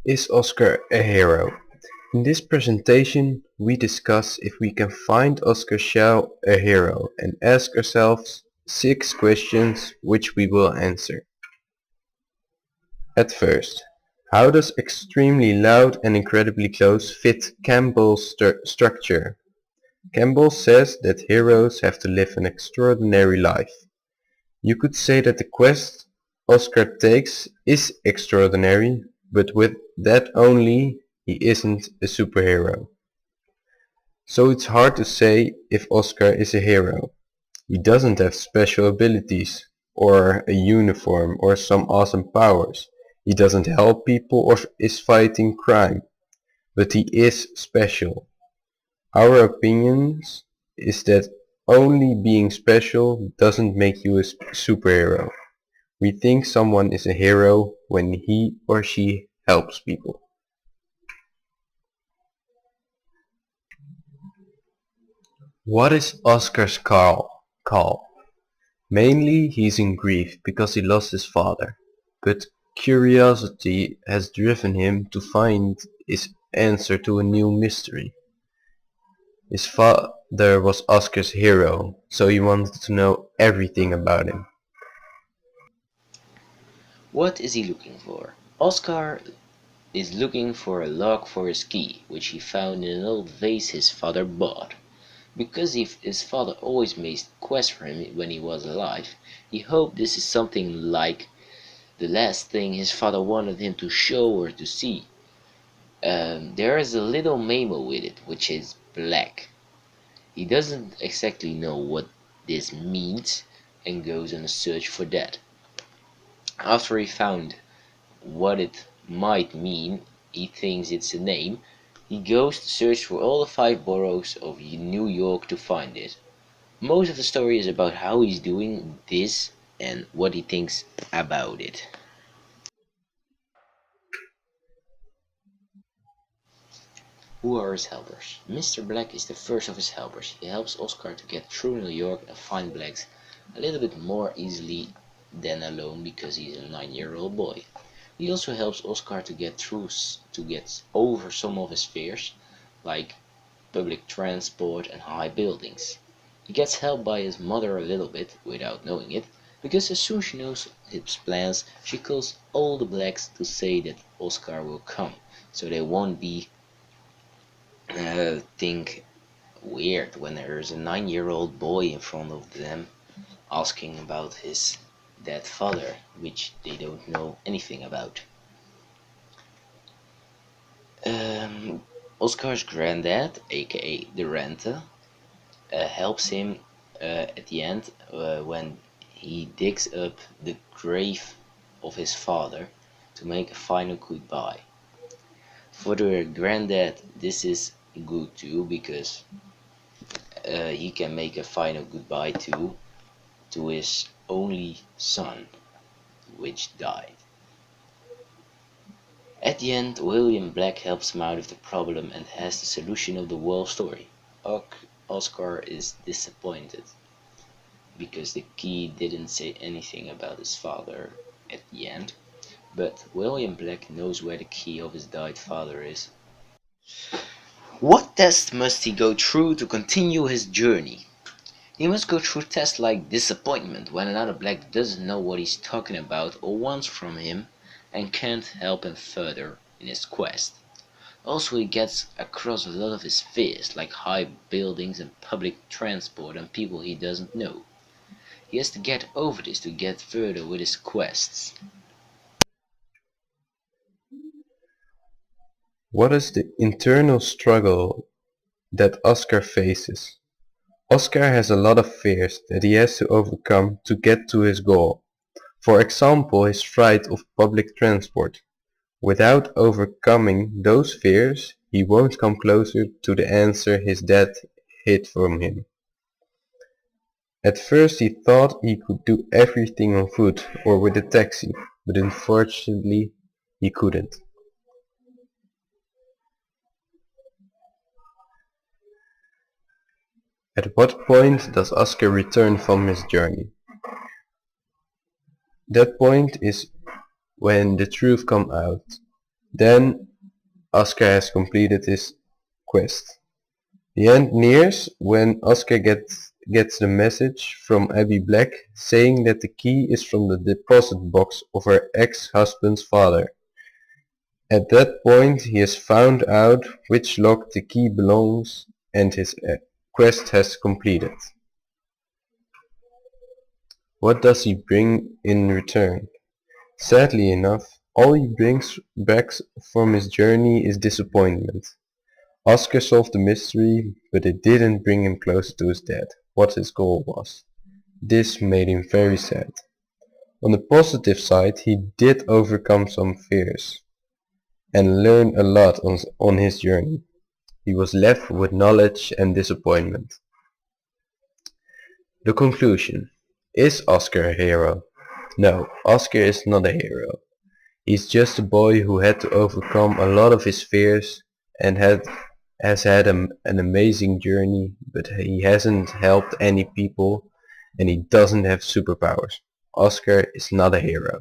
Is Oskar a hero? In this presentation, we discuss if we can find Oskar Schell a hero and ask ourselves 6 questions which we will answer. At first, how does extremely loud and incredibly close fit Campbell's structure? Campbell says that heroes have to live an extraordinary life. You could say that the quest Oskar takes is extraordinary, but with that only, he isn't a superhero. So it's hard to say if Oskar is a hero. He doesn't have special abilities, or a uniform, or some awesome powers. He doesn't help people or is fighting crime, but he is special. Our opinions is that only being special doesn't make you a superhero. We think someone is a hero when he or she helps people. What is Oscar's call? Mainly he's in grief because he lost his father, but curiosity has driven him to find his answer to a new mystery. His father was Oscar's hero, so he wanted to know everything about him. What is he looking for? Oskar is looking for a lock for his key, which he found in an old vase his father bought. Because his father always made quests for him when he was alive, he hoped this is something like the last thing his father wanted him to show or to see. There is a little memo with it, which is black. He doesn't exactly know what this means and goes on a search for that. After he found what it might mean, he thinks it's a name. He goes to search for all the 5 boroughs of New York to find it. Most of the story is about how he's doing this and what he thinks about it. Who are his helpers? Mr. Black is the first of his helpers. He helps Oskar to get through New York and find Blacks a little bit more easily than alone because he's a 9-year-old boy. He also helps Oskar to get over some of his fears, like public transport and high buildings. He gets helped by his mother a little bit, without knowing it, because as soon as she knows his plans, she calls all the Blacks to say that Oskar will come, so they won't be think weird when there's a 9-year-old boy in front of them asking about his dead father, which they don't know anything about. Oskar's granddad, aka the Renter, helps him at the end when he digs up the grave of his father to make a final goodbye. For the granddad, this is good too, because he can make a final goodbye to his only son, which died. At the end, William Black helps him out of the problem and has the solution of the whole story. Oskar is disappointed because the key didn't say anything about his father at the end, but William Black knows where the key of his died father is. What test must he go through to continue his journey? He must go through tests like disappointment when another Black doesn't know what he's talking about or wants from him and can't help him further in his quest. Also, he gets across a lot of his fears, like high buildings and public transport and people he doesn't know. He has to get over this to get further with his quests. What is the internal struggle that Oskar faces? Oskar has a lot of fears that he has to overcome to get to his goal. For example, his fright of public transport. Without overcoming those fears, he won't come closer to the answer his dad hid from him. At first he thought he could do everything on foot or with a taxi, but unfortunately he couldn't. At what point does Oskar return from his journey? That point is when the truth comes out. Then Oskar has completed his quest. The end nears when Oskar gets the message from Abby Black saying that the key is from the deposit box of her ex-husband's father. At that point he has found out which lock the key belongs and his quest has completed. What does he bring in return? Sadly enough, all he brings back from his journey is disappointment. Oskar solved the mystery, but it didn't bring him closer to his dad, what his goal was. This made him very sad. On the positive side, he did overcome some fears and learn a lot on his journey. He was left with knowledge and disappointment. The conclusion. Is Oskar a hero? No, Oskar is not a hero. He's just a boy who had to overcome a lot of his fears and has had an amazing journey, but he hasn't helped any people and he doesn't have superpowers. Oskar is not a hero.